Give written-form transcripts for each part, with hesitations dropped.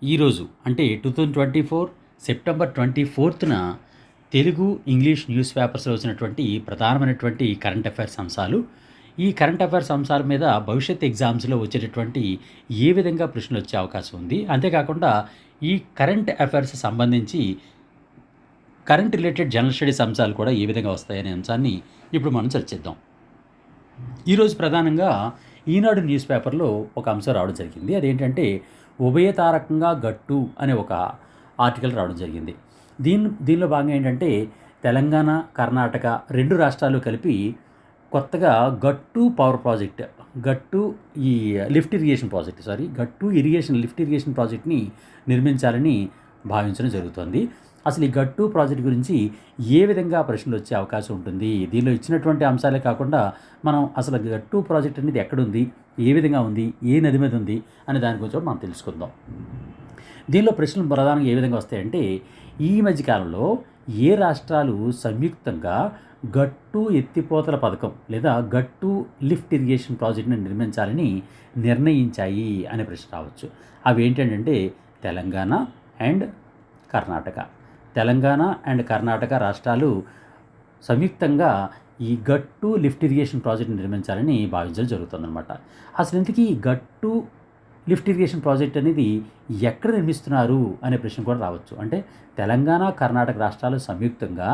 ఈరోజు అంటే 2024 September 24న Telugu, English news పేపర్స్‌లో వచ్చినటువంటి ప్రధానమైనటువంటి కరెంట్ అఫైర్స్ అంశాలు. ఈ కరెంట్ అఫైర్స్ అంశాల మీద భవిష్యత్ ఎగ్జామ్స్‌లో వచ్చేటటువంటి ఏ విధంగా ప్రశ్నలొచ్చే అవకాశం ఉంది. అంతేకాకుండా ఈ కరెంట్ అఫైర్స్ సంబంధించి కరెంట్ రిలేటెడ్ జనరల్ స్టడీస్ అంశాలు కూడా ఏ విధంగా వస్తాయనే అంశాన్ని ఇప్పుడు మనం చర్చిద్దాం. ఈరోజు ప్రధానంగా ఈనాడు న్యూస్ పేపర్లో ఒక అంశం రావడం జరిగింది. అదేంటంటే ఉభయతారకంగా గట్టు అనే ఒక ఆర్టికల్ రావడం జరిగింది. దీనిలో భాగంగా ఏంటంటే తెలంగాణ, కర్ణాటక 2 రాష్ట్రాలు కలిపి కొత్తగా గట్టు పవర్ ప్రాజెక్ట్, గట్టు ఈ లిఫ్ట్ ఇరిగేషన్ ప్రాజెక్ట్ గట్టు లిఫ్ట్ ఇరిగేషన్ ప్రాజెక్ట్ని నిర్మించాలని భావించడం జరుగుతుంది. అసలు ఈ గట్టు ప్రాజెక్ట్ గురించి ఏ విధంగా ప్రశ్నలు వచ్చే అవకాశం ఉంటుంది, దీనిలో ఇచ్చినటువంటి అంశాలే కాకుండా మనం అసలు గట్టు ప్రాజెక్ట్ అనేది ఎక్కడుంది, ఏ విధంగా ఉంది, ఏ నది మీద ఉంది అనే దాని గురించి కూడా మనం తెలుసుకుందాం. దీనిలో ప్రశ్నలు ప్రధానంగా ఏ విధంగా వస్తాయంటే, ఈ మధ్యకాలంలో ఏ రాష్ట్రాలు సంయుక్తంగా గట్టు ఎత్తిపోతల పథకం లేదా గట్టు లిఫ్ట్ ఇరిగేషన్ ప్రాజెక్ట్ని నిర్మించాలని నిర్ణయించాయి అనే ప్రశ్న రావచ్చు. అవి ఏంటంటే తెలంగాణ అండ్ కర్ణాటక. తెలంగాణ అండ్ కర్ణాటక రాష్ట్రాలు సంయుక్తంగా ఈ గట్టు లిఫ్ట్ ఇరిగేషన్ ప్రాజెక్ట్ నిర్మించాలని భావించడం జరుగుతుందన్నమాట. అసలు ఇంతకీ గట్టు లిఫ్ట్ ఇరిగేషన్ ప్రాజెక్ట్ అనేది ఎక్కడ నిర్మిస్తున్నారు అనే ప్రశ్న కూడా రావచ్చు. అంటే తెలంగాణ, కర్ణాటక రాష్ట్రాలు సంయుక్తంగా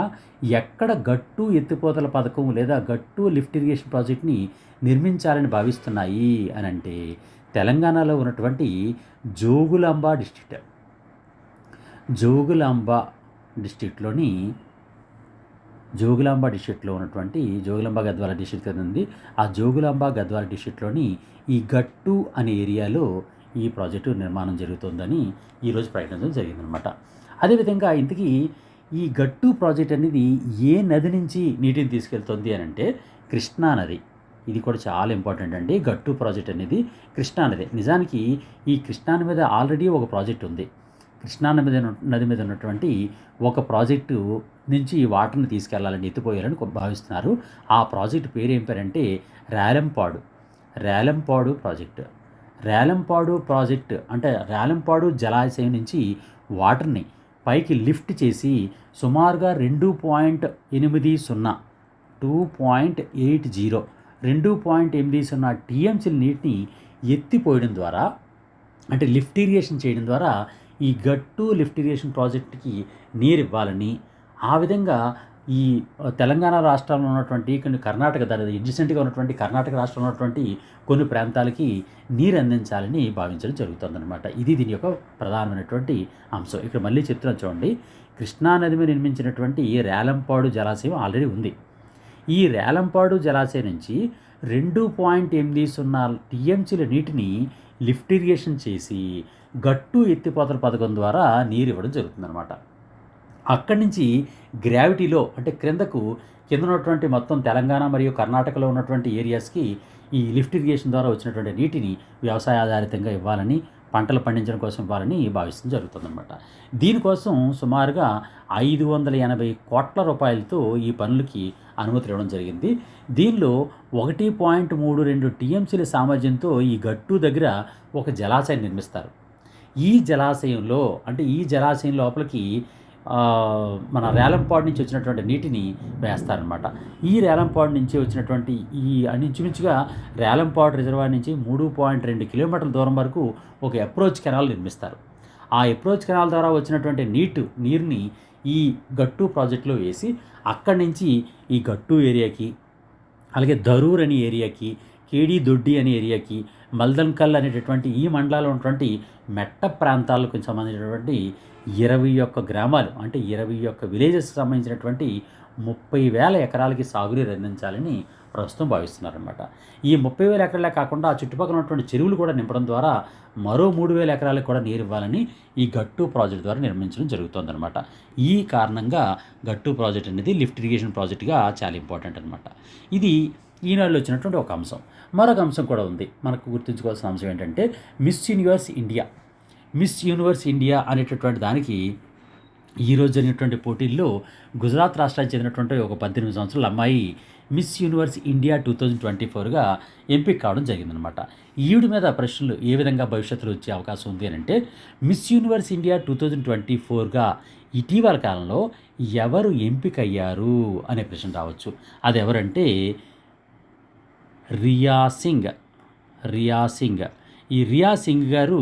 ఎక్కడ గట్టు ఎత్తిపోతల పథకం లేదా గట్టు లిఫ్ట్ ఇరిగేషన్ ప్రాజెక్ట్ని నిర్మించాలని భావిస్తున్నాయి అని అంటే తెలంగాణలో ఉన్నటువంటి జోగులాంబ డిస్ట్రిక్ట్లో ఉన్నటువంటి జోగులాంబ గద్వాల డిస్ట్రిక్ట్ కదా ఉంది. ఆ జోగులాంబ గద్వాల డిస్ట్రిక్ట్లోని ఈ గట్టు అనే ఏరియాలో ఈ ప్రాజెక్టు నిర్మాణం జరుగుతుందని ఈరోజు ప్రకటించడం జరిగిందనమాట. అదేవిధంగా ఇంతకీ ఈ గట్టు ప్రాజెక్ట్ అనేది ఏ నది నుంచి నీటిని తీసుకెళ్తుంది అని అంటే కృష్ణా నది. ఇది కూడా చాలా ఇంపార్టెంట్ అండి. గట్టు ప్రాజెక్ట్ అనేది కృష్ణా నది. నిజానికి ఈ కృష్ణా నది మీద ఆల్రెడీ ఒక ప్రాజెక్ట్ ఉంది. కృష్ణా నది మీద ఉన్నటువంటి ఒక ప్రాజెక్టు నుంచి వాటర్ని తీసుకెళ్లాలని, ఎత్తిపోయాలని భావిస్తున్నారు. ఆ ప్రాజెక్టు పేరు ఏం పేరంటే రేలంపాడు ప్రాజెక్టు. అంటే రేలంపాడు జలాశయం నుంచి వాటర్ని పైకి లిఫ్ట్ చేసి సుమారుగా 2.80 టీఎంసీల నీటిని ఎత్తిపోయడం ద్వారా, అంటే లిఫ్ట్ ఇరిగేషన్ చేయడం ద్వారా ఈ గట్టు లిఫ్ట్ ఇరిగేషన్ ప్రాజెక్టుకి నీరు ఇవ్వాలని, ఆ విధంగా ఈ తెలంగాణ రాష్ట్రంలో ఉన్నటువంటి కొన్ని కర్ణాటక ఎడ్జసెంట్గా ఉన్నటువంటి కర్ణాటక రాష్ట్రంలో ఉన్నటువంటి కొన్ని ప్రాంతాలకి నీరు అందించాలని భావించడం జరుగుతుందన్నమాట. ఇది దీని యొక్క ప్రధానమైనటువంటి అంశం. ఇక్కడ మళ్ళీ చెప్తున్నాను చూడండి. కృష్ణా నది మీద నిర్మించినటువంటి రేలంపాడు జలాశయం ఆల్రెడీ ఉంది. ఈ రేలంపాడు జలాశయం నుంచి 2.80 టీఎంసీల నీటిని లిఫ్ట్ ఇరిగేషన్ చేసి గట్టు ఎత్తిపోతల పథకం ద్వారా నీరు ఇవ్వడం జరుగుతుందన్నమాట. అక్కడి నుంచి గ్రావిటీలో అంటే కింద ఉన్నటువంటి మొత్తం తెలంగాణ మరియు కర్ణాటకలో ఉన్నటువంటి ఏరియాస్కి ఈ లిఫ్ట్ ఇరిగేషన్ ద్వారా వచ్చినటువంటి నీటిని వ్యవసాయ ఆధారితంగా ఇవ్వాలని, పంటలు పండించడం కోసం ఇవ్వాలని భావిస్తూ జరుగుతుందన్నమాట. దీనికోసం సుమారుగా 580 కోట్ల రూపాయలతో ఈ పనులకి అనుమతి ఇవ్వడం జరిగింది. దీనిలో 1.32 టీఎంసీల సామర్థ్యంతో ఈ గట్టు దగ్గర ఒక జలాశయం నిర్మిస్తారు. ఈ జలాశయం లోపలికి మన రేలంపాడు నుంచి వచ్చినటువంటి నీటిని వేస్తారనమాట. ఈ రేలంపాడు నుంచి వచ్చినటువంటి ఇంచుమించుగా రేలంపాడు రిజర్వాయర్ నుంచి 3.2 కిలోమీటర్ల దూరం వరకు ఒక అప్రోచ్ కెనాల్ నిర్మిస్తారు. ఆ అప్రోచ్ కెనాల్ ద్వారా వచ్చినటువంటి నీరుని ఈ గట్టు ప్రాజెక్టులో వేసి అక్కడి నుంచి ఈ గట్టు ఏరియాకి, అలాగే దరూర్ అనే ఏరియాకి, కేడి దొడ్డి అనే ఏరియాకి, మల్దన్కల్ అనేటటువంటి ఈ మండలాల్లో ఉన్నటువంటి మెట్ట ప్రాంతాలకు సంబంధించినటువంటి 21 గ్రామాలు, అంటే 21 విలేజెస్కి సంబంధించినటువంటి 30,000 ఎకరాలకి సాగునీరు అందించాలని ప్రస్తుతం భావిస్తున్నారనమాట. ఈ 30,000 ఎకరాలే కాకుండా ఆ చుట్టుపక్కల ఉన్నటువంటి చెరువులు కూడా నింపడం ద్వారా మరో 3,000 ఎకరాలకు కూడా నీరు ఇవ్వాలని ఈ గట్టు ప్రాజెక్ట్ ద్వారా నిర్మించడం జరుగుతుందన్నమాట. ఈ కారణంగా గట్టు ప్రాజెక్ట్ అనేది లిఫ్ట్ ఇరిగేషన్ ప్రాజెక్టుగా చాలా ఇంపార్టెంట్ అనమాట. ఇది ఈనాడులో వచ్చినటువంటి ఒక అంశం. మరొక అంశం కూడా ఉంది. మనకు గుర్తుంచుకోవాల్సిన అంశం ఏంటంటే మిస్ యూనివర్స్ ఇండియా అనేటటువంటి దానికి ఈరోజు జరిగినటువంటి పోటీల్లో గుజరాత్ రాష్ట్రానికి చెందినటువంటి ఒక 18 సంవత్సరాల అమ్మాయి మిస్ యూనివర్స్ ఇండియా 2024గా ఎంపిక కావడం జరిగిందనమాట. ఈవిడ మీద ప్రశ్నలు ఏ విధంగా భవిష్యత్తులో వచ్చే అవకాశం ఉంది అని అంటే, మిస్ యూనివర్స్ ఇండియా 2024గా ఇటీవల కాలంలో ఎవరు ఎంపికయ్యారు అనే ప్రశ్న రావచ్చు. అది ఎవరంటే రియా సింగ్. రియా సింగ్. ఈ రియా సింగ్ గారు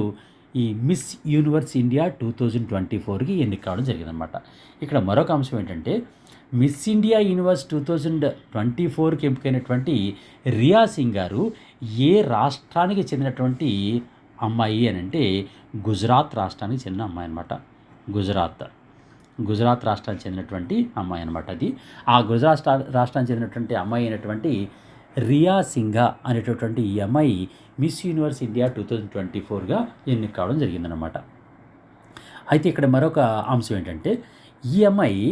ఈ మిస్ యూనివర్స్ ఇండియా 2024కి ఎన్నిక కావడం జరిగిందనమాట. ఇక్కడ మరొక అంశం ఏంటంటే, మిస్ ఇండియా యూనివర్స్ 2024కి ఎంపికైనటువంటి రియా సింగ్ గారు ఏ రాష్ట్రానికి చెందినటువంటి అమ్మాయి అని అంటే, గుజరాత్ రాష్ట్రానికి చెందిన అమ్మాయి అనమాట. గుజరాత్ రాష్ట్రానికి చెందినటువంటి అమ్మాయి అనమాట. అది ఆ గుజరాత్ రాష్ట్రానికి చెందినటువంటి అమ్మాయి అయినటువంటి రియా సింఘా అనేటటువంటి ఈ అమ్మాయి మిస్ యూనివర్స్ ఇండియా 2024గా ఎన్నిక కావడం జరిగిందనమాట. అయితే ఇక్కడ మరొక అంశం ఏంటంటే, ఈ అమ్మాయి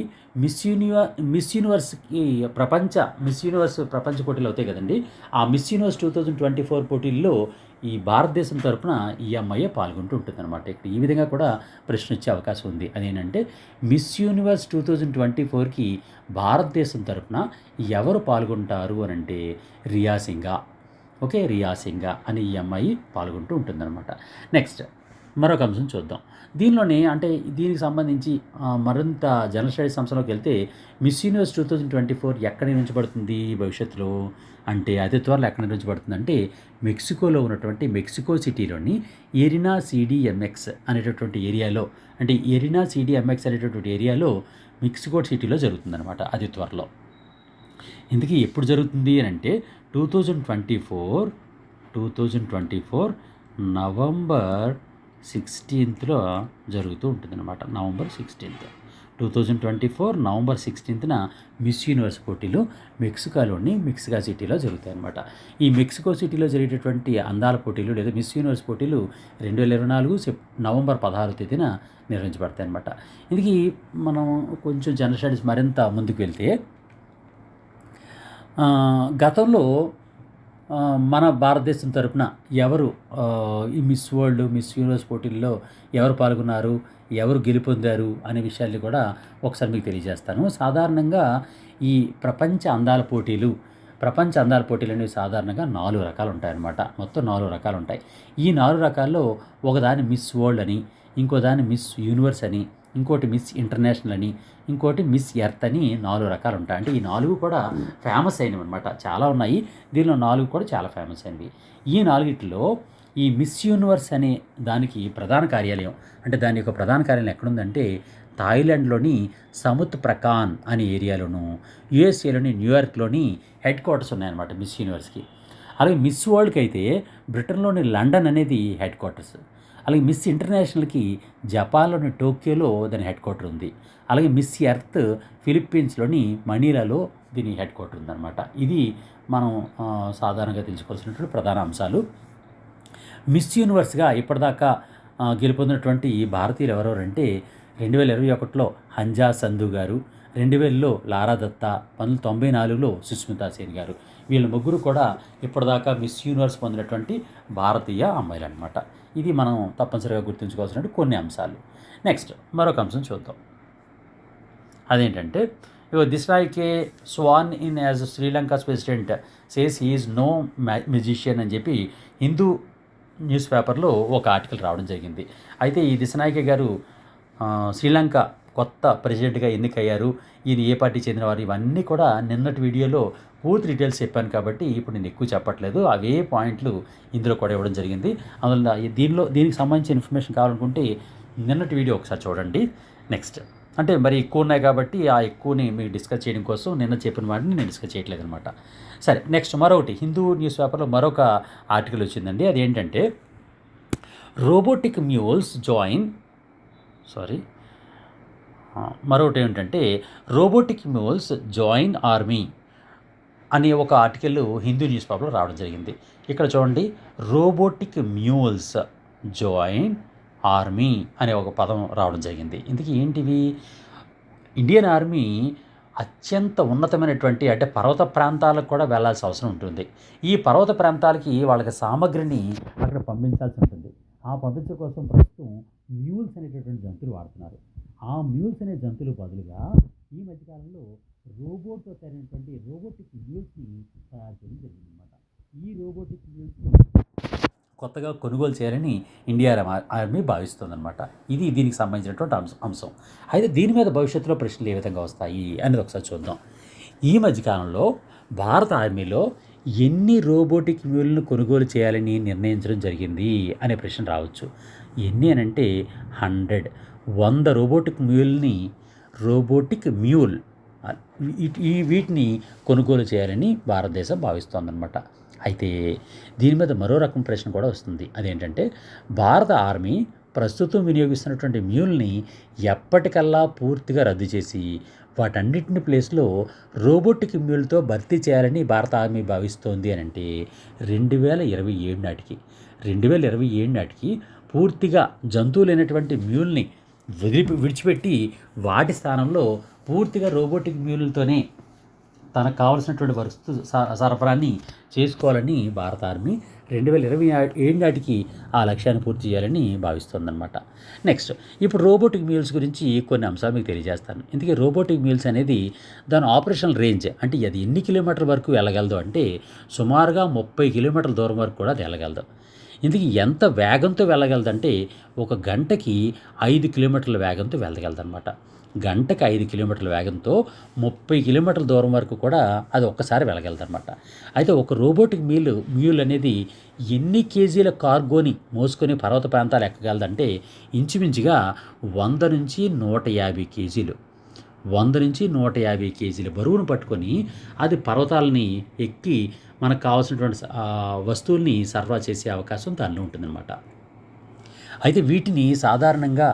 మిస్ యూనివర్స్కి మిస్ యూనివర్స్ ప్రపంచ పోటీలు అవుతాయి కదండి. ఆ మిస్ యూనివర్స్ 2024 పోటీల్లో ఈ భారతదేశం తరపున ఈ అమ్మాయి పాల్గొంటూ ఉంటుందన్నమాట. ఇక్కడ ఈ విధంగా కూడా ప్రశ్న వచ్చే అవకాశం ఉంది. అదేంటంటే, మిస్ యూనివర్స్ 2024కి భారతదేశం తరపున ఎవరు పాల్గొంటారు అని అంటే రియా సింఘా. ఓకే, రియా సింఘా అని ఈ అమ్మాయి పాల్గొంటూ ఉంటుందన్నమాట. నెక్స్ట్ మరొక అంశం చూద్దాం. దీనిలోనే అంటే దీనికి సంబంధించి మరింత జనరల్ స్టడీస్ అంశంలోకి వెళ్తే, మిస్ యూనివర్స్ 2024 ఎక్కడ నిర్వహించబడుతుంది భవిష్యత్తులో అంటే, అతి త్వరలో ఎక్కడ నిర్వహించబడుతుందంటే మెక్సికోలో ఉన్నటువంటి మెక్సికో సిటీలోని ఎరినా సిడిఎంఎక్స్ అనేటటువంటి ఏరియాలో, అంటే ఎరినా సిడిఎంఎక్స్ అనేటటువంటి ఏరియాలో మెక్సికో సిటీలో జరుగుతుందన్నమాట అతి త్వరలో. ఇందుకీ ఎప్పుడు జరుగుతుంది అని అంటే 2024 నవంబర్ 16th జరుగుతూ ఉంటుందన్నమాట. November 16th 2024 November 16th miss universe పోటీలు మెక్సికోలోని మెక్సికో సిటీలో జరుగుతాయి అన్నమాట. ఈ మెక్సికో సిటీలో జరిగేటటువంటి అందాల పోటీలు లేదా మిస్ యూనివర్స్ పోటీలు 2024 నవంబర్ 16th నిర్వహించబడతాయి అన్నమాట. ఇది మనం కొంచెం జనరల్ స్టడీస్ మరింత ముందుకు వెళ్తే, గతంలో మన భారతదేశం తరపున ఎవరు ఈ మిస్ వరల్డ్, మిస్ యూనివర్స్ పోటీల్లో ఎవరు పాల్గొన్నారు, ఎవరు గెలుపొందారు అనే విషయాన్ని కూడా ఒకసారి మీకు తెలియజేస్తాను. సాధారణంగా ఈ ప్రపంచ అందాల పోటీలు అనేవి సాధారణంగా 4 రకాలు ఉంటాయన్నమాట. మొత్తం 4 రకాలు ఉంటాయి. ఈ 4 రకాల్లో ఒకదాన్ని మిస్ వరల్డ్ అని, ఇంకో దాన్ని మిస్ యూనివర్స్ అని, ఇంకోటి మిస్ ఇంటర్నేషనల్ అని, ఇంకోటి మిస్ ఎర్త్ అని 4 రకాలు ఉంటాయి. అంటే ఈ 4 కూడా ఫేమస్ అయినవి అనమాట. చాలా ఉన్నాయి, దీనిలో 4 కూడా చాలా ఫేమస్ అయినవి. ఈ 4 ఈ మిస్ యూనివర్స్ అనే దానికి ప్రధాన కార్యాలయం, అంటే దాని యొక్క ప్రధాన కార్యాలయం ఎక్కడుందంటే థాయిలాండ్లోని సముత్ ప్రకాన్ అనే ఏరియాలోను, యుఎస్ఏలోని న్యూయార్క్లోని హెడ్ క్వార్టర్స్ ఉన్నాయన్నమాట మిస్ యూనివర్స్కి. అలాగే మిస్ వరల్డ్కి అయితే బ్రిటన్లోని లండన్ అనేది హెడ్ క్వార్టర్స్. అలాగే మిస్ ఇంటర్నేషనల్కి జపాన్లోని టోక్యోలో దాని హెడ్ క్వార్టర్ ఉంది. అలాగే మిస్ ఎర్త్ ఫిలిప్పీన్స్లోని మనీలాలో దీని హెడ్ క్వార్టర్ ఉందన్నమాట. ఇది మనం సాధారణంగా తెలుసుకోవాల్సినటువంటి ప్రధాన అంశాలు. మిస్ యూనివర్స్గా ఇప్పటిదాకా గెలుపొందినటువంటి భారతీయులు ఎవరెవరంటే 2021లో హంజా సంధు గారు, 2000లో లారా దత్తా, 1994లో సుస్మితా సేన్ గారు. వీళ్ళ ముగ్గురు కూడా ఇప్పటిదాకా మిస్ యూనివర్స్ పొందినటువంటి భారతీయ అమ్మాయిలు అనమాట. ఇది మనం తప్పనిసరిగా గుర్తుంచుకోవాల్సిన కొన్ని అంశాలు. నెక్స్ట్ మరొక అంశం చూద్దాం. అదేంటంటే, Dissanayake sworn in as Sri Lanka's president says he is no musician అని చెప్పి హిందూ న్యూస్ పేపర్లో ఒక ఆర్టికల్ రావడం జరిగింది. అయితే ఈ దిశనాయకే గారు శ్రీలంక కొత్త ప్రెసిడెంట్గా ఎన్నికయ్యారు, ఈయన ఏ పార్టీ చెందినవారు, ఇవన్నీ కూడా నిన్నటి వీడియోలో పూర్తి డీటెయిల్స్ చెప్పాను కాబట్టి ఇప్పుడు నేను ఎక్కువ చెప్పట్లేదు. అవే పాయింట్లు ఇందులో కూడా ఇవ్వడం జరిగింది. అందువల్ల దీనికి సంబంధించిన ఇన్ఫర్మేషన్ కావాలనుకుంటే నిన్నటి వీడియో ఒకసారి చూడండి. నెక్స్ట్ అంటే మరి ఎక్కువ ఉన్నాయి కాబట్టి ఆ ఎక్కువని మీకు డిస్కస్ చేయడం కోసం నిన్న చెప్పిన వాటిని నేను డిస్కస్ చేయట్లేదు అనమాట. సరే, నెక్స్ట్ మరొకటి హిందూ న్యూస్ పేపర్లో మరొక ఆర్టికల్ వచ్చిందండి. అదేంటంటే మరొకటి ఏంటంటే రోబోటిక్ మ్యూల్స్ జాయిన్ ఆర్మీ అనే ఒక ఆర్టికల్ హిందూ న్యూస్ పేపర్లో రావడం జరిగింది. ఇక్కడ చూడండి, రోబోటిక్ మ్యూల్స్ జాయిన్ ఆర్మీ అనే ఒక పదం రావడం జరిగింది. ఇందుకు ఏంటివి? ఇండియన్ ఆర్మీ అత్యంత ఉన్నతమైనటువంటి అంటే పర్వత ప్రాంతాలకు కూడా వెళ్ళాల్సిన అవసరం ఉంటుంది. ఈ పర్వత ప్రాంతాలకి వాళ్ళకి సామగ్రిని అక్కడ పంపించాల్సి ఉంటుంది. ఆ పంపించడం కోసం ప్రస్తుతం మ్యూల్స్ అనేటటువంటి జంతువులు వాడుతున్నారు. ఆ మ్యూల్స్ అనే జంతువులు బదులుగా ఈ మధ్యకాలంలో రోబోట్తో తయారైనటువంటి రోబోటిక్ మ్యూల్స్ని తయారు చేయడం జరిగిందనమాట. ఈ రోబోటిక్ మ్యూల్స్ని కొత్తగా కొనుగోలు చేయాలని ఇండియన్ ఆర్మీ భావిస్తుందన్నమాట. ఇది దీనికి సంబంధించినటువంటి అంశం. అయితే దీని మీద భవిష్యత్తులో ప్రశ్నలు ఏ విధంగా వస్తాయి అనేది ఒకసారి చూద్దాం. ఈ మధ్యకాలంలో భారత ఆర్మీలో ఎన్ని రోబోటిక్ మ్యూల్ను కొనుగోలు చేయాలని నిర్ణయించడం జరిగింది అనే ప్రశ్న రావచ్చు. ఎన్ని అని అంటే 100 రోబోటిక్ మ్యూల్ వీటిని కొనుగోలు చేయాలని భారతదేశం భావిస్తోందన్నమాట. అయితే దీని మీద మరో రకం ప్రశ్న కూడా వస్తుంది. అదేంటంటే భారత ఆర్మీ ప్రస్తుతం వినియోగిస్తున్నటువంటి మ్యూల్ని ఎప్పటికల్లా పూర్తిగా రద్దు చేసి వాటన్నిటిని ప్లేస్లో రోబోటిక్ మ్యూల్తో భర్తీ చేయాలని భారత ఆర్మీ భావిస్తోంది అని అంటే 2027 నాటికి పూర్తిగా జంతువులైనటువంటి మ్యూల్ని విడిచిపెట్టి వాటి స్థానంలో పూర్తిగా రోబోటిక్ మ్యూల్తోనే తనకు కావాల్సినటువంటి సరఫరాని చేసుకోవాలని భారత ఆర్మీ 2027 నాటికి ఆ లక్ష్యాన్ని పూర్తి చేయాలని భావిస్తోందన్నమాట. నెక్స్ట్, ఇప్పుడు రోబోటిక్ మ్యూల్స్ గురించి కొన్ని అంశాలు మీకు తెలియజేస్తాను. ఇందుకే రోబోటిక్ మ్యూల్స్ అనేది దాని ఆపరేషనల్ రేంజ్, అంటే అది ఎన్ని కిలోమీటర్ల వరకు వెళ్ళగలదు అంటే సుమారుగా 30 కిలోమీటర్ల దూరం వరకు కూడా అది వెళ్ళగలదు. ఇందుకు ఎంత వేగంతో వెళ్ళగలదంటే ఒక గంటకి 5 కిలోమీటర్ల వేగంతో వెళ్ళగలదన్నమాట. గంటకి 5 కిలోమీటర్ల వేగంతో 30 కిలోమీటర్ల దూరం వరకు కూడా అది ఒక్కసారి వెళ్ళగలదన్నమాట. అయితే ఒక రోబోటిక్ మ్యూల్ అనేది ఎన్ని కేజీల కార్గోని మోసుకొని పర్వత ప్రాంతాలు ఎక్కగలదంటే ఇంచుమించుగా 100 నుంచి 150 కేజీలు 100-150 కేజీల బరువును పట్టుకొని అది పర్వతాలని ఎక్కి మనకు కావాల్సినటువంటి వస్తువుల్ని సరఫరా చేసే అవకాశం దానిలో ఉంటుందన్నమాట. అయితే వీటిని సాధారణంగా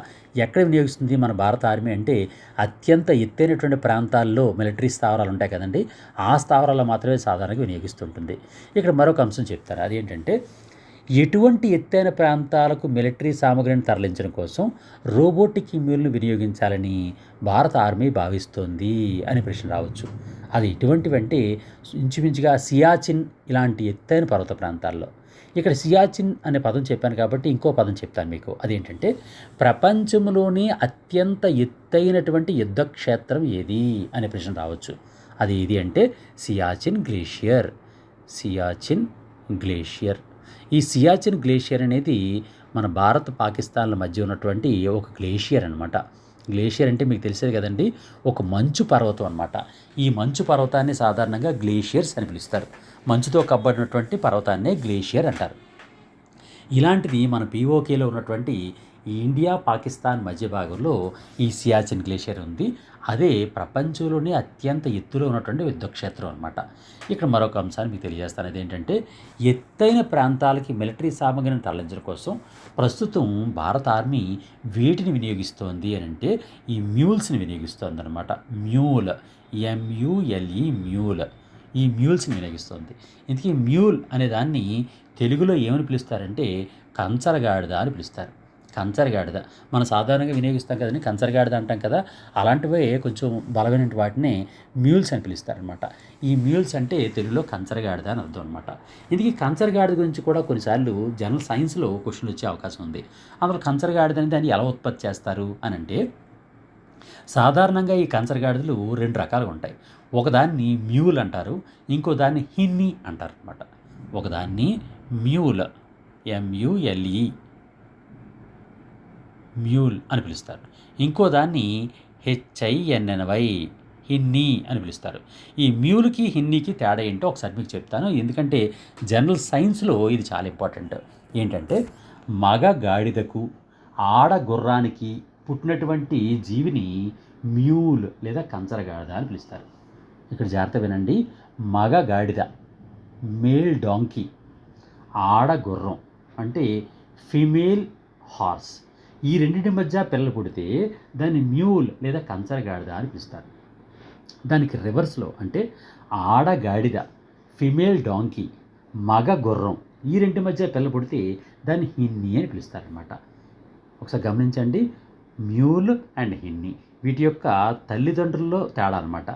ఎక్కడ వినియోగిస్తుంది మన భారత ఆర్మీ అంటే అత్యంత ఎత్తైనటువంటి ప్రాంతాల్లో మిలిటరీ స్థావరాలు ఉంటాయి కదండి, ఆ స్థావరాల్లో మాత్రమే సాధారణంగా వినియోగిస్తుంటుంది. ఇక్కడ మరొక అంశం చెప్తారు. అదేంటంటే ఎటువంటి ఎత్తైన ప్రాంతాలకు మిలిటరీ సామగ్రిని తరలించడం కోసం రోబోటిక్ మ్యూల్ను వినియోగించాలని భారత ఆర్మీ భావిస్తోంది అని ప్రశ్న రావచ్చు. అది ఎటువంటివంటే ఇంచుమించుగా సియాచిన్ ఇలాంటి ఎత్తైన పర్వత ప్రాంతాల్లో. ఇక్కడ సియాచిన్ అనే పదం చెప్పాను కాబట్టి ఇంకో పదం చెప్తాను మీకు. అదేంటంటే ప్రపంచంలోని అత్యంత ఎత్తైనటువంటి యుద్ధ క్షేత్రం ఏది అనే ప్రశ్న రావచ్చు. అది ఏది అంటే సియాచిన్ గ్లేషియర్. ఈ సియాచిన్ గ్లేషియర్ అనేది మన భారత్ పాకిస్తాన్ల మధ్య ఉన్నటువంటి ఒక గ్లేషియర్ అనమాట. గ్లేషియర్ అంటే మీకు తెలిసేది కదండి, ఒక మంచు పర్వతం అనమాట. ఈ మంచు పర్వతాన్ని సాధారణంగా గ్లేషియర్స్ అని పిలుస్తారు. మంచుతో కప్పబడినటువంటి పర్వతాన్నే గ్లేషియర్ అంటారు. ఇలాంటిది మన పీఓకేలో ఉన్నటువంటి ఇండియా పాకిస్తాన్ మధ్య భాగంలో ఈ సియాచిన్ గ్లేషియర్ ఉంది. అదే ప్రపంచంలోనే అత్యంత ఎత్తులో ఉన్నటువంటి యుద్ధక్షేత్రం అనమాట. ఇక్కడ మరొక అంశాన్ని మీకు తెలియజేస్తాను. అదేంటంటే ఎత్తైన ప్రాంతాలకి మిలిటరీ సామగ్రిని తరలించడం కోసం ప్రస్తుతం భారత ఆర్మీ వేటిని వినియోగిస్తోంది అని అంటే ఈ మ్యూల్స్ని వినియోగిస్తోంది అనమాట. మ్యూల్ ఈ మ్యూల్స్ని వినియోగిస్తోంది. ఇందుకే మ్యూల్ అనే దాన్ని తెలుగులో ఏమని పిలుస్తారంటే కంచరగాడిద అని పిలుస్తారు. కంచరగాడిద మనం సాధారణంగా వినియోగిస్తాం కదండి, కంచరగాడిద అంటాం కదా, అలాంటివే కొంచెం బలమైన వాటిని మ్యూల్స్ అని పిలుస్తారనమాట. ఈ మ్యూల్స్ అంటే తెలుగులో కంచరగాడిద అని అర్థం అనమాట. ఇందుకే కంచరగాడిద గురించి కూడా కొన్నిసార్లు జనరల్ సైన్స్లో క్వశ్చన్లు వచ్చే అవకాశం ఉంది. అందులో కంచరగాడిద అనేది దాన్ని ఎలా ఉత్పత్తి చేస్తారు అని అంటే సాధారణంగా ఈ కంచరగాడిదలు 2 రకాలుగా ఉంటాయి. ఒకదాన్ని మ్యూల్ అంటారు, ఇంకో దాన్ని హిన్నీ అంటారు అనమాట. ఒకదాన్ని మ్యూల్ MULE మ్యూల్ అని పిలుస్తారు, ఇంకో దాన్ని HINNY హిన్నీ అని పిలుస్తారు. ఈ మ్యూల్కి హిన్నీకి తేడా ఏంటో ఒకసారి మీకు చెప్తాను, ఎందుకంటే జనరల్ సైన్స్లో ఇది చాలా ఇంపార్టెంట్. ఏంటంటే మగ గాడిదకు ఆడ గుర్రానికి పుట్టినటువంటి జీవిని మ్యూల్ లేదా కంచరగాడిద అని పిలుస్తారు. ఇక్కడ జాగ్రత్త వినండి, మగ గాడిద మేల్ డాంకీ, ఆడ గుర్రం అంటే ఫీమేల్ హార్స్, ఈ రెండింటి మధ్య పిల్లలు పుడితే దాన్ని మ్యూల్ లేదా కంచరగాడిద అని పిలుస్తారు. దానికి రివర్స్లో అంటే ఆడగాడిద ఫిమేల్ డాంకీ, మగ గుర్రం, ఈ రెంటి మధ్య పిల్లలు పుడితే దాన్ని హిన్నీ అని పిలుస్తారనమాట. ఒకసారి గమనించండి, మ్యూల్ అండ్ హిన్నీ వీటి యొక్క తల్లిదండ్రుల్లో తేడా అనమాట.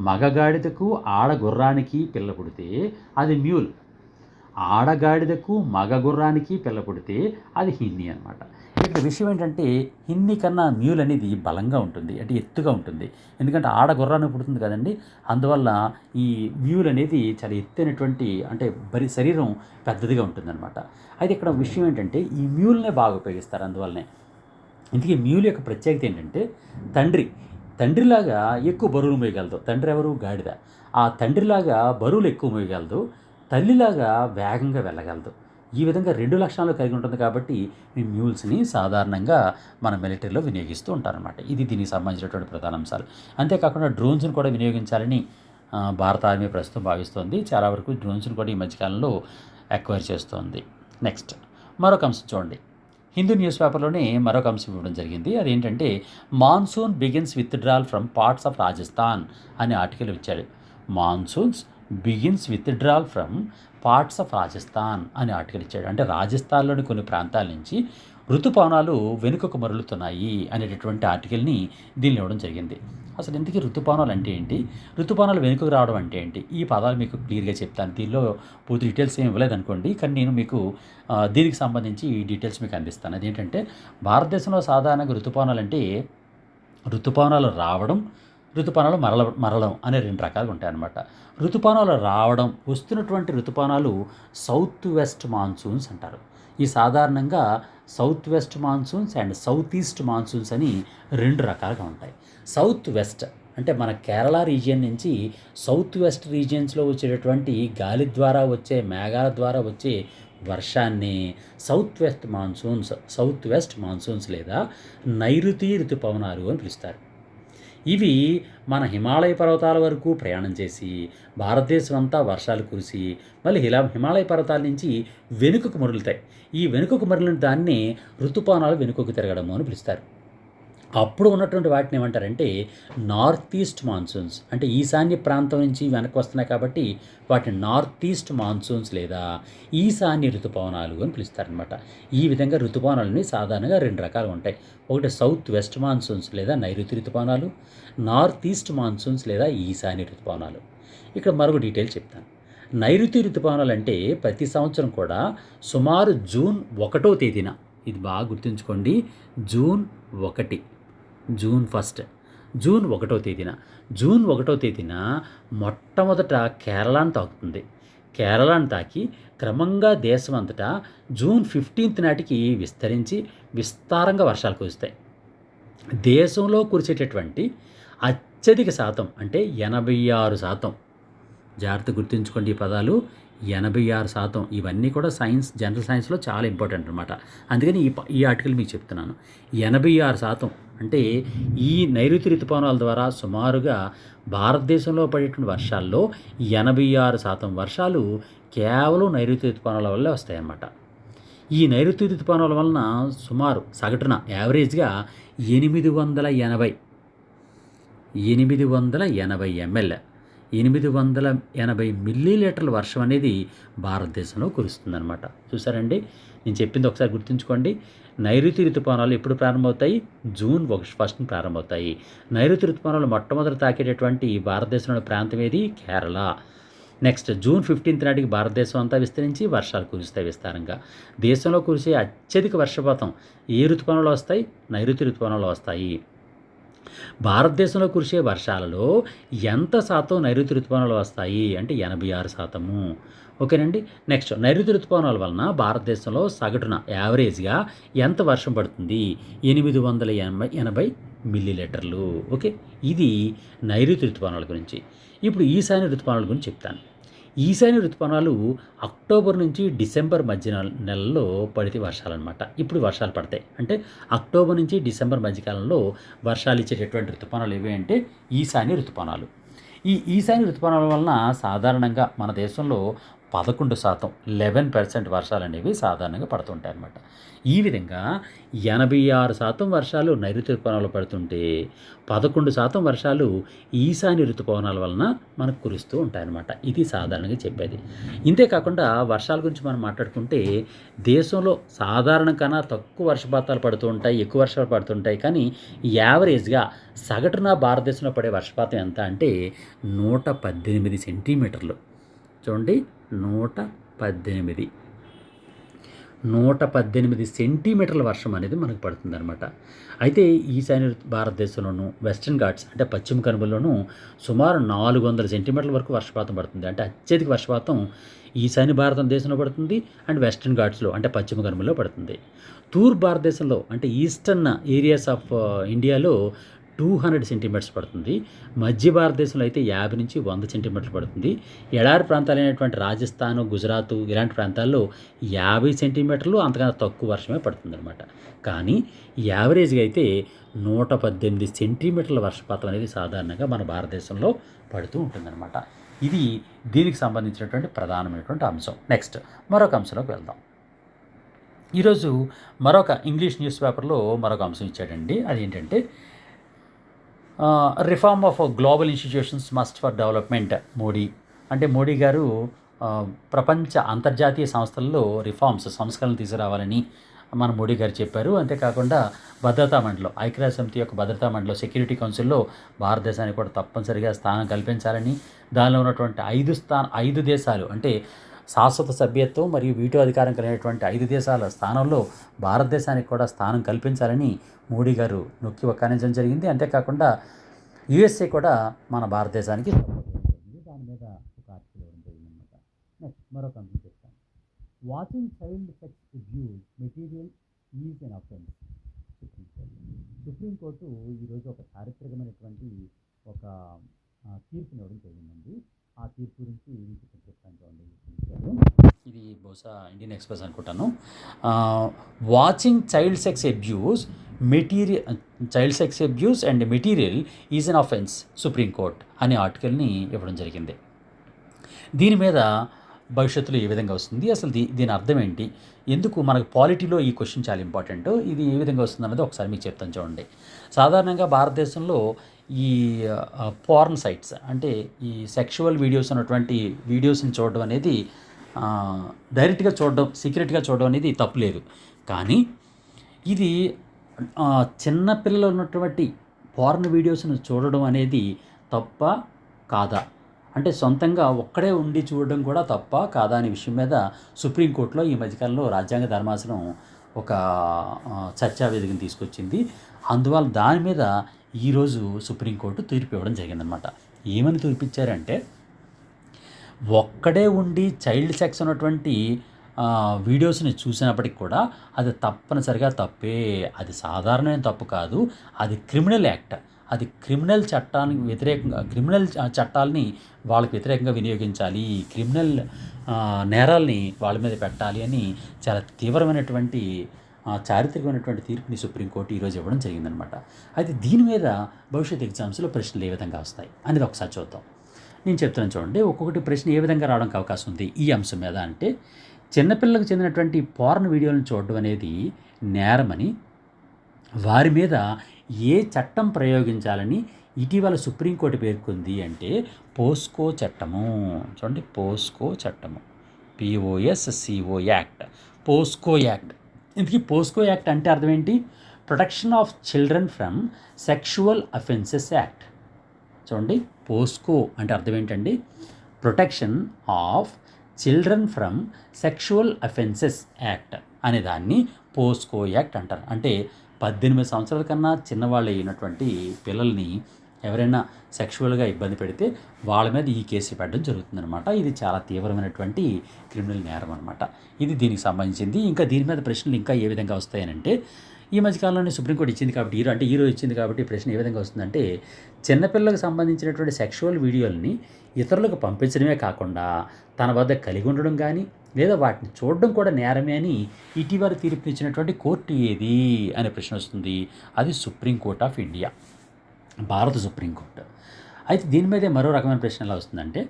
మగగాడిదకు ఆడగుర్రానికి పిల్ల పుడితే అది మ్యూల్, ఆడగాడిదకు మగ గుర్రానికి పిల్ల పుడితే అది హిన్నీ అనమాట. ఇక్కడ విషయం ఏంటంటే హిన్ని కన్నా మ్యూల్ అనేది బలంగా ఉంటుంది, అంటే ఎత్తుగా ఉంటుంది. ఎందుకంటే ఆడ గుర్రాన్ని పుడుతుంది కదండి, అందువల్ల ఈ మ్యూల్ అనేది చాలా ఎత్తైనటువంటి, అంటే శరీరం పెద్దదిగా ఉంటుందన్నమాట. అయితే ఇక్కడ విషయం ఏంటంటే ఈ మ్యూల్నే బాగా ఉపయోగిస్తారు అందువల్లనే. ఇందుకే మ్యూల్ యొక్క ప్రత్యేకత ఏంటంటే తండ్రిలాగా ఎక్కువ బరువులు మోయగలదు. తండ్రి ఎవరు? గాడిద. ఆ తండ్రిలాగా బరువులు ఎక్కువ మోయగలదు, తల్లిలాగా వేగంగా వెళ్ళగలదు. ఈ విధంగా 2 లక్షణాలు కలిగి ఉంటుంది కాబట్టి ఈ మ్యూల్స్ని సాధారణంగా మన మిలిటరీలో వినియోగిస్తూ ఉంటారనమాట. ఇది దీనికి సంబంధించినటువంటి ప్రధాన అంశాలు. అంతేకాకుండా డ్రోన్స్ని కూడా వినియోగించాలని భారత ఆర్మీ ప్రస్తుతం భావిస్తోంది. చాలా వరకు డ్రోన్స్ని కూడా ఈ మధ్యకాలంలో అక్వైర్ చేస్తోంది. నెక్స్ట్ మరొక అంశం చూడండి. హిందూ న్యూస్ పేపర్లోనే మరొక అంశం ఇవ్వడం జరిగింది. అదేంటంటే monsoon begins withdrawal from parts of Rajasthan అనే ఆర్టికల్ ఇచ్చాడు. Monsoons begins withdrawal from parts of Rajasthan అనే ఆర్టికల్ ఇచ్చాడు. అంటే రాజస్థాన్లోని కొన్ని ప్రాంతాల నుంచి ఋతుపవనాలు వెనుకకు మరలుతున్నాయి అనేటటువంటి ఆర్టికల్ని దీనిలో ఇవ్వడం జరిగింది. అసలు ఇంతకీ ఋతుపవనాలు అంటే ఏంటి, ఋతుపవనాలు వెనుకకు రావడం అంటే ఏంటి, ఈ పదాలు మీకు క్లియర్గా చెప్తాను. దీనిలో పూర్తి డీటెయిల్స్ ఏమి ఇవ్వలేదనుకోండి, కానీ నేను మీకు దీనికి సంబంధించి ఈ డీటెయిల్స్ మీకు అందిస్తాను. అదేంటంటే భారతదేశంలో సాధారణంగా ఋతుపవనాలు అంటే ఋతుపవనాలు రావడం, ఋతుపవనాలు మరలడం అనే 2 రకాలుగా ఉంటాయన్నమాట. ఋతుపవనాలు రావడం, వస్తున్నటువంటి ఋతుపవనాలు సౌత్ వెస్ట్ మాన్సూన్స్ అంటారు. ఈ సాధారణంగా south west monsoons and south east monsoons అని 2 రకాలుగా ఉంటాయి. సౌత్ వెస్ట్ అంటే మన కేరళ రీజియన్ నుంచి సౌత్ వెస్ట్ రీజియన్స్లో వచ్చేటటువంటి గాలి ద్వారా వచ్చే, మేఘాల ద్వారా వచ్చే వర్షాన్ని సౌత్ వెస్ట్ మాన్సూన్స్ లేదా నైరుతి ఋతుపవనాలు అని పిలుస్తారు. ఇవి మన హిమాలయ పర్వతాల వరకు ప్రయాణం చేసి భారతదేశం అంతా వర్షాలు కురిసి మళ్ళీ హిమాలయ పర్వతాల నుంచి వెనుకకు మరలుతాయి. ఈ వెనుకకు మరలిన దాన్ని ఋతుపవనాలు వెనుకకు తిరగడము అని పిలుస్తారు. అప్పుడు ఉన్నటువంటి వాటిని ఏమంటారంటే నార్త్ ఈస్ట్ మాన్సూన్స్, అంటే ఈశాన్య ప్రాంతం నుంచి వెనక్కి వస్తున్నాయి కాబట్టి వాటిని నార్త్ ఈస్ట్ మాన్సూన్స్ లేదా ఈశాన్య ఋతుపవనాలు అని పిలుస్తారనమాట. ఈ విధంగా ఋతుపవనాలని సాధారణంగా 2 రకాలు ఉంటాయి. ఒకటి సౌత్ వెస్ట్ మాన్సూన్స్ లేదా నైరుతి ఋతుపవనాలు, నార్త్ ఈస్ట్ మాన్సూన్స్ లేదా ఈశాన్య ఋతుపవనాలు. ఇక్కడ మరొక డీటెయిల్ చెప్తాను. నైరుతి ఋతుపవనాలు అంటే ప్రతి సంవత్సరం కూడా సుమారు జూన్ 1వ తేదీన, ఇది బాగా గుర్తుంచుకోండి, జూన్ 1 జూన్ 1వ తేదీన మొట్టమొదట కేరళను తాకుతుంది. కేరళను తాకి క్రమంగా దేశమంతటా జూన్ 15 నాటికి విస్తరించి విస్తారంగా వర్షాలు కురుస్తాయి. దేశంలో కురిసేటటువంటి అత్యధిక శాతం అంటే 86%, జాగ్రత్త గుర్తుంచుకోండి ఈ పదాలు, 86%. ఇవన్నీ కూడా జనరల్ సైన్స్లో చాలా ఇంపార్టెంట్ అనమాట. అందుకని ఈ ఆర్టికల్ మీకు చెప్తున్నాను. 86% అంటే ఈ నైరుతి ఋతుపవనాల ద్వారా సుమారుగా భారతదేశంలో పడేటువంటి వర్షాల్లో 86% వర్షాలు కేవలం నైరుతి ఋతుపవనాల వల్లే వస్తాయన్నమాట. ఈ నైరుతి ఋతుపవనాల వలన సుమారు సగటున యావరేజ్గా 880 ml 880 మిల్లీలీటర్ల వర్షం అనేది భారతదేశంలో కురుస్తుందన్నమాట. చూసారండి, నేను చెప్పింది ఒకసారి గుర్తుంచుకోండి. నైరుతి ఋతుపవనాలు ఎప్పుడు ప్రారంభమవుతాయి? జూన్ 1 ప్రారంభమవుతాయి. నైరుతి ఋతుపవనాలు మొట్టమొదటి తాకేటటువంటి భారతదేశంలోని ప్రాంతం ఏది? కేరళ. నెక్స్ట్ జూన్ 15 నాటికి భారతదేశం అంతా విస్తరించి వర్షాలు కురుస్తాయి విస్తారంగా. దేశంలో కురిసే అత్యధిక వర్షపాతం ఏ ఋతుపవనాలు వస్తాయి? నైరుతి ఋతుపవనాలు వస్తాయి. భారతదేశంలో కురిసే వర్షాలలో ఎంత శాతం నైరుతి ఋతుపవనాలు వస్తాయి అంటే 86%. ఓకేనండి. నెక్స్ట్ నైరుతి ఋతుపవనాల వలన భారతదేశంలో సగటున యావరేజ్గా ఎంత వర్షం పడుతుంది? 880 మిల్లీలీటర్లు. ఓకే, ఇది నైరుతి ఋతుపవనాల గురించి. ఇప్పుడు ఈశాన్య ఋతుపవనాల గురించి చెప్తాను. ఈశాన్య ఋతుపవనాలు అక్టోబర్ నుంచి డిసెంబర్ మధ్య నెలల్లో పడితే వర్షాలన్నమాట. ఇప్పుడు వర్షాలు పడతాయి అంటే అక్టోబర్ నుంచి డిసెంబర్ మధ్యకాలంలో వర్షాలు ఇచ్చేటటువంటి ఋతుపవనాలు ఏవి అంటే ఈశాన్య ఋతుపవనాలు. ఈ ఈశాన్య ఋతుపవనాల వలన సాధారణంగా మన దేశంలో 11%, 11% వర్షాలు అనేవి సాధారణంగా పడుతుంటాయి అన్నమాట. ఈ విధంగా 86% వర్షాలు నైరుతి ఋతుపవనాలు పడుతుంటే 11% వర్షాలు ఈశాన్య ఋతుపవనాల వలన మనకు కురుస్తూ ఉంటాయన్నమాట. ఇది సాధారణంగా చెప్పేది. ఇంతేకాకుండా వర్షాల గురించి మనం మాట్లాడుకుంటే దేశంలో సాధారణం కన్నా తక్కువ వర్షపాతాలు పడుతూ ఉంటాయి, ఎక్కువ వర్షాలు పడుతుంటాయి. కానీ యావరేజ్గా సగటున భారతదేశంలో పడే వర్షపాతం ఎంత అంటే 118 సెంటీమీటర్లు. చూడండి, 118 118 సెంటీమీటర్ల వర్షం అనేది మనకు పడుతుందన్నమాట. అయితే ఈశాన్య భారతదేశంలోను వెస్టర్న్ ఘాట్స్ అంటే పశ్చిమ కనుమల్లోనూ సుమారు 400 సెంటీమీటర్ల వరకు వర్షపాతం పడుతుంది. అంటే అత్యధిక వర్షపాతం ఈశాన్య భారతదేశంలో పడుతుంది అండ్ వెస్టర్న్ ఘాట్స్లో అంటే పశ్చిమ కనుమల్లో పడుతుంది. తూర్పు భారతదేశంలో అంటే ఈస్టర్న్ ఏరియాస్ ఆఫ్ ఇండియాలో 200 సెంటీమీటర్స్ పడుతుంది. మధ్య భారతదేశంలో అయితే 50 నుంచి 100 సెంటీమీటర్లు పడుతుంది. ఎడారి ప్రాంతాలైనటువంటి రాజస్థాన్, గుజరాత్ ఇలాంటి ప్రాంతాల్లో 50 సెంటీమీటర్లు అంతకన్నా తక్కువ వర్షమే పడుతుందన్నమాట. కానీ యావరేజ్గా అయితే 118 సెంటీమీటర్ల వర్షపాతం అనేది సాధారణంగా మన భారతదేశంలో పడుతూ ఉంటుందన్నమాట. ఇది దీనికి సంబంధించినటువంటి ప్రధానమైనటువంటి అంశం. నెక్స్ట్ మరొక అంశంలోకి వెళ్దాం. ఈరోజు మరొక ఇంగ్లీష్ న్యూస్ పేపర్లో మరొక అంశం ఇచ్చాడండి. అదేంటంటే reform of global institutions must for development Modi. అంటే మోడీ గారు ప్రపంచ అంతర్జాతీయ సంస్థల్లో సంస్కరణలు తీసుకురావాలని మన మోడీ గారు చెప్పారు. అంతేకాకుండా భద్రతా మండలిలో ఐక్యరాజ్య సమితి యొక్క భద్రతా మండలిలో సెక్యూరిటీ కౌన్సిల్లో భారతదేశానికి కూడా తప్పనిసరిగా స్థానం కల్పించాలని, దానిలో ఉన్నటువంటి 5 దేశాలు అంటే శాశ్వత సభ్యత్వం మరియు వీటో అధికారం కలిగినటువంటి 5 దేశాల స్థానంలో భారతదేశానికి కూడా స్థానం కల్పించాలని మోడీ గారు నొక్కి వక్కానించడం జరిగింది. అంతేకాకుండా యుఎస్ఏ కూడా మన భారతదేశానికి సపోర్ట్ జరిగింది. దాని మీద ఒక ఆర్టికల్ ఇవ్వడం జరిగిందన్నమాట. నెక్స్ట్ మరొక అంశం చెప్తాను. Watching child sex abuse material is N offence. Supreme court ఈరోజు ఒక చారిత్రకమైనటువంటి ఒక తీర్పుని ఇవ్వడం జరిగిందండి. ఆ తీర్పు గురించి మీకు చెప్తాను చూడండి. ఇది బహుశా ఇండియన్ ఎక్స్ప్రెస్ అనుకుంటాను. Watching child sex abuse and material is an offence Supreme Court అనే ఆర్టికల్ని ఇవ్వడం జరిగింది. దీని మీద భవిష్యత్తులో ఏ విధంగా వస్తుంది, అసలు దీని అర్థం ఏంటి, ఎందుకు మనకు పాలిటీలో ఈ క్వశ్చన్ చాలా ఇంపార్టెంట్, ఇది ఏ విధంగా వస్తుంది అన్నది ఒకసారి మీకు చెప్తాను చూడండి. సాధారణంగా భారతదేశంలో ఈ పోర్న్ సైట్స్ అంటే ఈ సెక్షువల్ వీడియోస్ ఉన్నటువంటి వీడియోస్ని చూడడం అనేది డైరెక్ట్గా చూడడం, సీక్రెట్గా చూడడం అనేది తప్పులేదు. కానీ ఇది చిన్న పిల్లలు ఉన్నటువంటి పోర్న్ వీడియోస్ను చూడడం అనేది తప్ప కాదా, అంటే సొంతంగా ఒక్కడే ఉండి చూడడం కూడా తప్ప కాదా అనే విషయం మీద సుప్రీంకోర్టులో ఈ మధ్యకాలంలో రాజ్యాంగ ధర్మాసనం ఒక చర్చా వేదికను తీసుకొచ్చింది. అందువల్ల దాని మీద ఈరోజు సుప్రీంకోర్టు తీర్పు ఇవ్వడం జరిగిందనమాట. ఏమని తీర్పిచ్చారంటే, ఒక్కడే ఉండి చైల్డ్ సెక్స్ ఉన్నటువంటి వీడియోస్ని చూసినప్పటికి కూడా అది తప్పనిసరిగా తప్పే, అది సాధారణమైన తప్పు కాదు, అది క్రిమినల్ యాక్ట్, అది క్రిమినల్ చట్టానికి వ్యతిరేకంగా, క్రిమినల్ చట్టాలని వాళ్ళకి వ్యతిరేకంగా వినియోగించాలి, క్రిమినల్ నేరాల్ని వాళ్ళ మీద పెట్టాలి అని చాలా తీవ్రమైనటువంటి చారిత్రకమైనటువంటి తీర్పుని సుప్రీంకోర్టు ఈరోజు ఇవ్వడం జరిగిందనమాట. అయితే దీని మీద భవిష్యత్ ఎగ్జామ్స్లో ప్రశ్నలు ఏ విధంగా వస్తాయి అనేది ఒకసారి చూద్దాం. నేను చెప్తున్నాను చూడండి, ఒక్కొక్కటి ప్రశ్న ఏ విధంగా రావడానికి అవకాశం ఉంది ఈ అంశం మీద అంటే, చిన్నపిల్లలకు చెందినటువంటి పోర్న్ వీడియోలను చూడడం అనేది నేరమని, వారి మీద ఏ చట్టం ప్రయోగించాలని ఇటీవల సుప్రీంకోర్టు పేర్కొంది అంటే పోస్కో చట్టము. చూడండి, పోస్కో చట్టము, POSCO యాక్ట్, పోస్కో యాక్ట్. ఇందుకీ పోస్కో యాక్ట్ అంటే అర్థం ఏంటి? Protection of children from sexual offences act. చూడండి, పోస్కో అంటే అర్థం ఏంటండి? Protection of children from sexual offences act అనే దాన్ని పోస్కో యాక్ట్ అంటారు. అంటే 18 సంవత్సరాల కన్నా చిన్నవాళ్ళు అయినటువంటి పిల్లల్ని ఎవరైనా సెక్షువల్గా ఇబ్బంది పెడితే వాళ్ళ మీద ఈ కేసు పెట్టడం జరుగుతుందన్నమాట. ఇది చాలా తీవ్రమైనటువంటి క్రిమినల్ నేరం అనమాట. ఇది దీనికి సంబంధించింది. ఇంకా దీని మీద ప్రశ్నలు ఇంకా ఏ విధంగా వస్తాయనంటే, ఈ మధ్యకాలంలోనే సుప్రీంకోర్టు ఇచ్చింది కాబట్టి ఈరోజు ఇచ్చింది కాబట్టి ప్రశ్న ఏ విధంగా వస్తుందంటే, చిన్నపిల్లలకు సంబంధించినటువంటి సెక్షువల్ వీడియోలని ఇతరులకు పంపించడమే కాకుండా తన వద్ద కలిగి ఉండడం కానీ లేదా వాటిని చూడడం కూడా నేరమే అని ఇటీవల తీర్పునిచ్చినటువంటి కోర్టు ఏది అనే ప్రశ్న వస్తుంది. అది సుప్రీంకోర్ట్ ఆఫ్ ఇండియా, భారత సుప్రీంకోర్టు. అయితే దీని మీదే మరో రకమైన ప్రశ్న ఎలా వస్తుందంటే,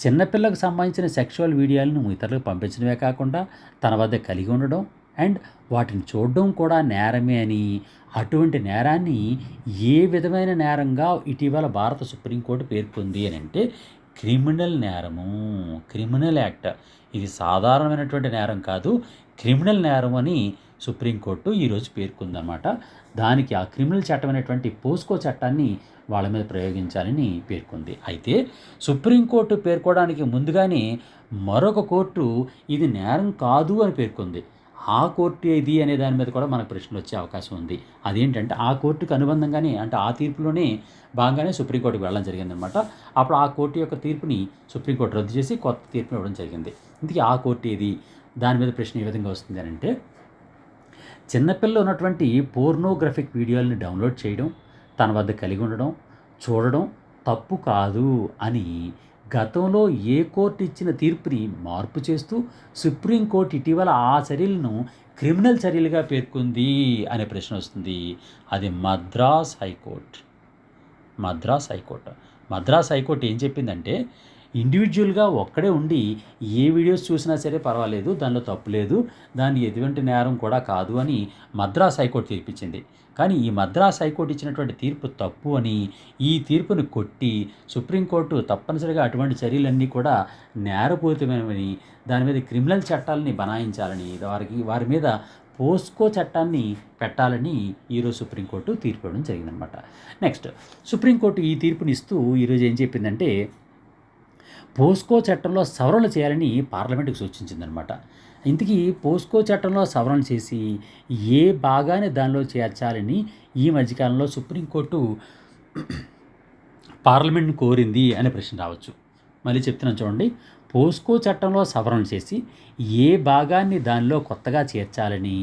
చిన్నపిల్లకు సంబంధించిన సెక్షువల్ వీడియోలను ఇతరులకు పంపించడమే కాకుండా తన వద్ద కలిగి ఉండడం అండ్ వాటిని చూడడం కూడా నేరమే అని, అటువంటి నేరాన్ని ఏ విధమైన నేరంగా ఇటీవల భారత సుప్రీంకోర్టు పేర్కొంది అని అంటే క్రిమినల్ నేరము, క్రిమినల్ యాక్ట్. ఇది సాధారణమైనటువంటి నేరం కాదు, క్రిమినల్ నేరం అని సుప్రీంకోర్టు ఈరోజు పేర్కొందన్నమాట. దానికి ఆ క్రిమినల్ చట్టం అనేటువంటి పోస్కో చట్టాన్ని వాళ్ళ మీద ప్రయోగించాలని పేర్కొంది. అయితే సుప్రీంకోర్టు పేర్కోవడానికి ముందుగానే మరొక కోర్టు ఇది నేరం కాదు అని పేర్కొంది. ఆ కోర్టు ఏది అనే దాని మీద కూడా మనకు ప్రశ్నలు వచ్చే అవకాశం ఉంది. అదేంటంటే ఆ కోర్టుకు అనుబంధంగానే అంటే ఆ తీర్పులోనే భాగంగానే సుప్రీంకోర్టుకు వెళ్ళడం జరిగిందనమాట. అప్పుడు ఆ కోర్టు యొక్క తీర్పుని సుప్రీంకోర్టు రద్దు చేసి కొత్త తీర్పుని ఇవ్వడం జరిగింది. ఇందుకే ఆ కోర్టు ఏది, దాని మీద ప్రశ్న ఏ విధంగా వస్తుంది అని అంటే, చిన్నపిల్లలు ఉన్నటువంటి పోర్నోగ్రఫిక్ వీడియోలని డౌన్లోడ్ చేయడం, తన వద్ద కలిగి ఉండడం, చూడడం తప్పు కాదు అని గతంలో ఏ కోర్టు ఇచ్చిన తీర్పుని మార్పు చేస్తూ సుప్రీంకోర్టు ఇటీవల ఆ చర్యలను క్రిమినల్ చర్యలుగా పేర్కొంది అనే ప్రశ్న వస్తుంది. అది మద్రాస్ హైకోర్టు. మద్రాస్ హైకోర్టు ఏం చెప్పిందంటే, ఇండివిజువల్గా ఒక్కడే ఉండి ఏ వీడియోస్ చూసినా సరే పర్వాలేదు, దానిలో తప్పు లేదు, దాన్ని ఎటువంటి నేరం కూడా కాదు అని మద్రాస్ హైకోర్టు తీర్పిచ్చింది. కానీ ఈ మద్రాస్ హైకోర్టు ఇచ్చినటువంటి తీర్పు తప్పు అని, ఈ తీర్పుని కొట్టి సుప్రీంకోర్టు తప్పనిసరిగా అటువంటి చర్యలన్నీ కూడా నేరపూరితమైనవని, దాని మీద క్రిమినల్ చట్టాలని బనాయించాలని, వారి మీద పోస్కో చట్టాన్ని పెట్టాలని ఈరోజు సుప్రీంకోర్టు తీర్పు ఇవ్వడం జరిగిందనమాట. నెక్స్ట్, సుప్రీంకోర్టు ఈ తీర్పుని ఇస్తూ ఈరోజు ఏం చెప్పిందంటే, పోస్కో చట్టంలో సవరణలు చేయాలని పార్లమెంటుకు సూచించిందనమాట. ఇంతకీ పోస్కో చట్టంలో సవరణ చేసి ఏ భాగాన్ని దానిలో చేర్చాలని ఈ మధ్యకాలంలో సుప్రీంకోర్టు పార్లమెంట్ని కోరింది అనే ప్రశ్న రావచ్చు. మళ్ళీ చెప్తున్నాను చూడండి. పోస్కో చట్టంలో సవరణ చేసి ఏ భాగాన్ని దానిలో కొత్తగా చేర్చాలని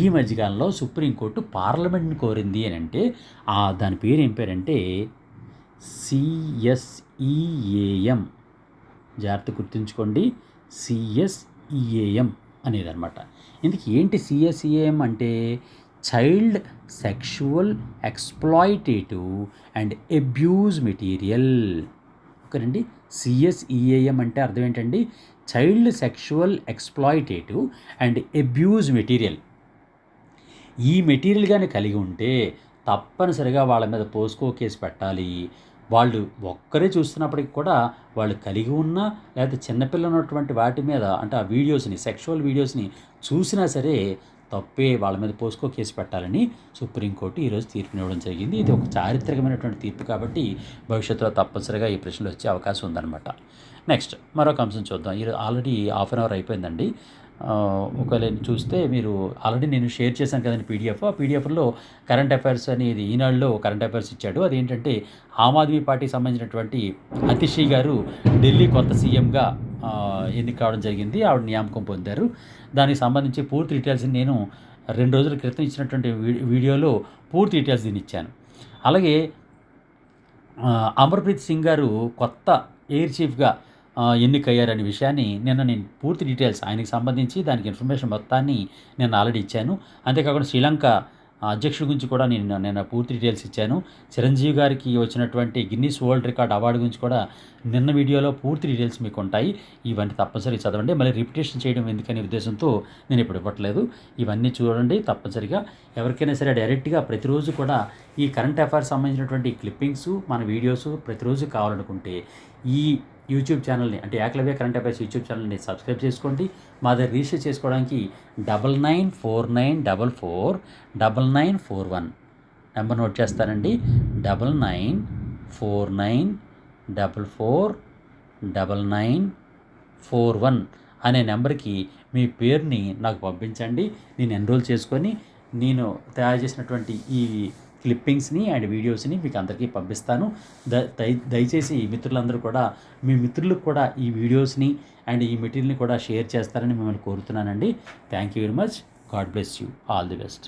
ఈ మధ్యకాలంలో సుప్రీంకోర్టు పార్లమెంట్ని కోరింది అని అంటే, దాని పేరు ఏం పేరంటే CSEAM. జాగ్రత్త గుర్తుంచుకోండి, CSEAM అనేదన్నమాట. ఇందుకు ఏంటి CSEAM అంటే? Child sexual exploitative and abuse material. ఓకేనండి. CSEAM అంటే అర్థం ఏంటండి? Child sexual exploitative and abuse material. ఈ మెటీరియల్ కానీ కలిగి ఉంటే తప్పనిసరిగా వాళ్ళ మీద పోస్కో కేసు పెట్టాలి. వాళ్ళు ఒక్కరే చూస్తున్నప్పటికి కూడా వాళ్ళు కలిగి ఉన్న, లేకపోతే చిన్నపిల్లలు ఉన్నటువంటి వాటి మీద అంటే ఆ వీడియోస్ని, సెక్షువల్ వీడియోస్ని చూసినా సరే తప్పే, వాళ్ళ మీద పోస్కో కేసు పెట్టాలని సుప్రీంకోర్టు ఈరోజు తీర్పునివ్వడం జరిగింది. ఇది ఒక చారిత్రకమైనటువంటి తీర్పు కాబట్టి భవిష్యత్తులో తప్పనిసరిగా ఈ ప్రశ్నలు వచ్చే అవకాశం ఉందన్నమాట. నెక్స్ట్ మరొక అంశం చూద్దాం. ఆల్రెడీ హాఫ్ అన్ అవర్ అయిపోయిందండి. ఒకవేళ చూస్తే మీరు ఆల్రెడీ నేను షేర్ చేశాను కదండి పీడిఎఫ్. ఆ పీడిఎఫ్లో కరెంట్ అఫైర్స్ అనేది ఈనాడులో కరెంట్ అఫైర్స్ ఇచ్చాడు. అదేంటంటే ఆమ్ ఆద్మీ పార్టీకి సంబంధించినటువంటి అతిషి గారు ఢిల్లీ కొత్త సీఎంగా ఎన్నిక కావడం జరిగింది. ఆవిడ నియామకం పొందారు. దానికి సంబంధించి పూర్తి డీటెయిల్స్ని నేను 2 రోజుల క్రితం ఇచ్చినటువంటి వీడియోలో పూర్తి డీటెయిల్స్ దీన్ని ఇచ్చాను. అలాగే అమర్ప్రీత్ సింగ్ గారు కొత్త ఎయిర్ చీఫ్గా ఎన్నికయ్యారనే విషయాన్ని నిన్న నేను పూర్తి డీటెయిల్స్ ఆయనకి సంబంధించి దానికి ఇన్ఫర్మేషన్ మొత్తాన్ని నేను ఆల్రెడీ ఇచ్చాను. అంతేకాకుండా శ్రీలంక అధ్యక్షుడి గురించి కూడా నేను పూర్తి డీటెయిల్స్ ఇచ్చాను. చిరంజీవి గారికి వచ్చినటువంటి గిన్నిస్ వరల్డ్ రికార్డ్ అవార్డు గురించి కూడా నిన్న వీడియోలో పూర్తి డీటెయిల్స్ మీకు ఉంటాయి. ఇవన్నీ తప్పనిసరిగా చదవండి. మళ్ళీ రిపిటేషన్ చేయడం ఎందుకనే ఉద్దేశంతో నేను ఇప్పుడు ఇవ్వట్లేదు. ఇవన్నీ చూడండి తప్పనిసరిగా. ఎవరికైనా సరే డైరెక్ట్గా ప్రతిరోజు కూడా ఈ కరెంట్ అఫైర్స్ సంబంధించినటువంటి క్లిప్పింగ్స్, మన వీడియోస్ ప్రతిరోజు కావాలనుకుంటే ఈ యూట్యూబ్ ఛానల్ని అంటే ఏకలవ్య కరెంట్ అఫైర్స్ యూట్యూబ్ ఛానల్ని సబ్స్క్రైబ్ చేసుకోండి. మా దగ్గర రిజిస్టర్ చేసుకోవడానికి 9949449941 నెంబర్ నోట్ చేస్తానండి. 9949449941 అనే నెంబర్కి మీ పేరుని నాకు పంపించండి. నేను ఎన్రోల్ చేసుకొని నేను తయారు చేసినటువంటి ఈ క్లిప్పింగ్స్ని అండ్ వీడియోస్ని మీకు అందరికీ పంపిస్తాను. దయచేసి మిత్రులందరూ కూడా మీ మిత్రులకు కూడా ఈ వీడియోస్ని అండ్ ఈ మెటీరియల్ని కూడా షేర్ చేస్తారని మిమ్మల్ని కోరుతున్నానండి. Thank you very much. God bless you. All the best.